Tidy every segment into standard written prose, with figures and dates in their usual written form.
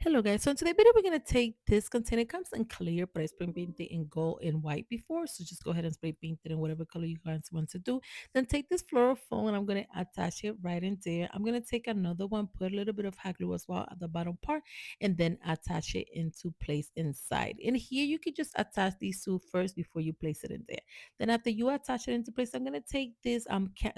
Hello guys, so in today's video we're going to take this container. It comes in clear, but I spray painted it in gold and white before, so just go ahead and spray paint it in whatever color you guys want to do. Then take this floral foam and I'm going to attach it right in there. I'm going to take another one, put a little bit of hot glue as well at the bottom part, and then attach it into place inside. And here you can just attach these two first before you place it in there. Then after you attach it into place, I'm going to take this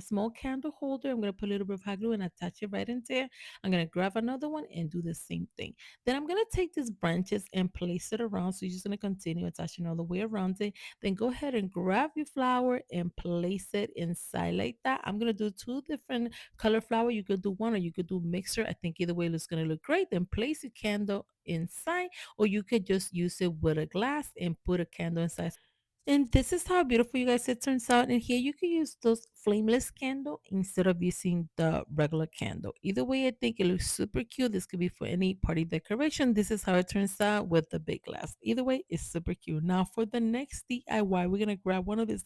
small candle holder. I'm going to put a little bit of hot glue and attach it right in there. I'm going to grab another one and do the same thing. Then I'm going to take these branches and place it around. So you're just going to continue attaching all the way around it. Then go ahead and grab your flower and place it inside like that. I'm going to do two different color flower. You could do one or you could do mixture. I think either way it's going to look great. Then place your candle inside, or you could just use it with a glass and put a candle inside. And this is how beautiful you guys it turns out. And here you can use those flameless candle instead of using the regular candle. Either way, I think it looks super cute. This could be for any party decoration. This is how it turns out with the big glass. Either way, it's super cute. Now for the next DIY, we're gonna grab one of this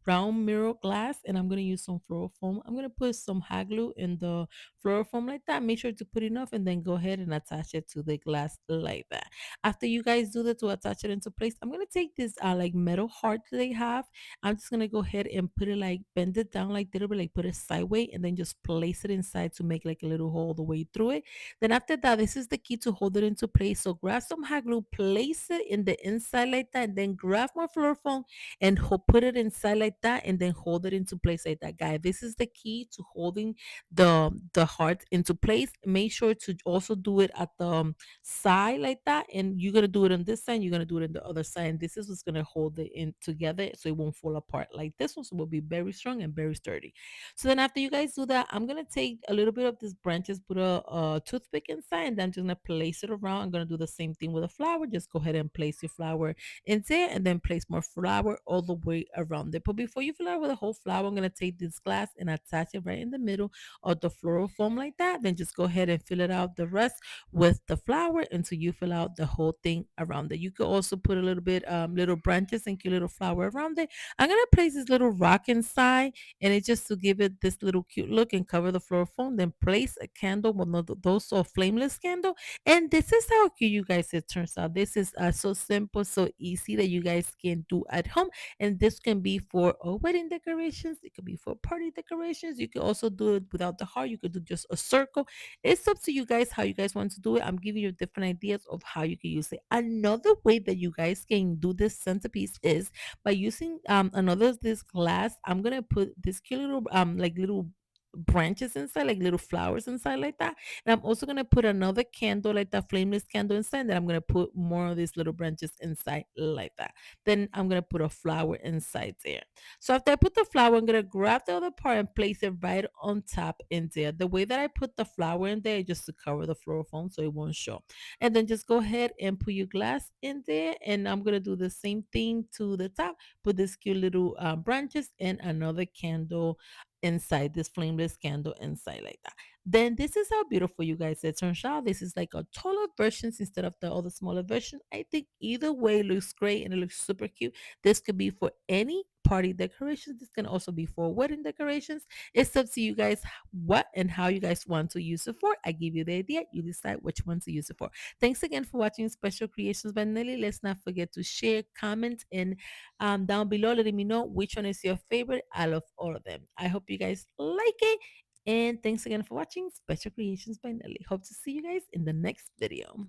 round mirror glass, and I'm gonna use some floral foam. I'm gonna put some hot glue in the floral foam like that. Make sure to put enough, and then go ahead and attach it to the glass like that. After you guys do that to attach it into place, I'm gonna take this like metal heart that they have. I'm just gonna go ahead and put it like bend it down like little bit, like put it sideways, and then just place it inside to make like a little hole all the way through it. Then after that, this is the key to hold it into place. So grab some hot glue, place it in the inside like that, and then grab my floor foam and put it inside like that, and then hold it into place like that, guy. This is the key to holding the heart into place. Make sure to also do it at the side like that, and you're gonna do it on this side, you're gonna do it on the other side, and this is what's gonna hold it in together so it won't fall apart like this one. So it will be very strong and very sturdy. So then after you guys do that, I'm gonna take a little bit of these branches, put a toothpick inside, and then I'm just gonna place it around. I'm gonna do the same thing with a flower. Just go ahead and place your flower in there, and then place more flower all the way around it. But before you fill out with a whole flower, I'm gonna take this glass and attach it right in the middle of the floral foam like that. Then just go ahead and fill it out the rest with the flower until you fill out the whole thing around it. You could also put a little bit little branches and cute little flower around it. I'm gonna place this little rock inside, and it's just to give it this little cute look and cover the floor foam. Then place a candle, one of those or flameless candle, and this is how cute you guys it turns out. This is so simple, so easy that you guys can do at home, and this can be for wedding decorations. It could be for party decorations. You can also do it without the heart. You could do just a circle. It's up to you guys how you guys want to do it. I'm giving you different ideas of how you can use it. Another way that you guys can do this centerpiece is by using another this glass. I'm gonna put this cute little like little branches inside, like little flowers inside like that. And I'm also gonna put another candle, like that flameless candle inside. Then I'm gonna put more of these little branches inside like that. Then I'm gonna put a flower inside there. So after I put the flower, I'm gonna grab the other part and place it right on top in there. The way that I put the flower in there is just to cover the floral foam so it won't show. And then just go ahead and put your glass in there. And I'm gonna do the same thing to the top. Put this cute little branches and another candle inside, this flameless candle inside like that. Then this is how beautiful you guys it turns out. This is like a taller version instead of the other smaller version. I think either way looks great and it looks super cute. This could be for any party decorations. This can also be for wedding decorations. It's up to you guys what and how you guys want to use it for. I give you the idea. You decide which one to use it for. Thanks again for watching Special Creations by Nelly. Let's not forget to share, comment, and down below letting me know which one is your favorite. I love all of them. I hope you guys like it. And thanks again for watching Special Creations by Nelly. Hope to see you guys in the next video.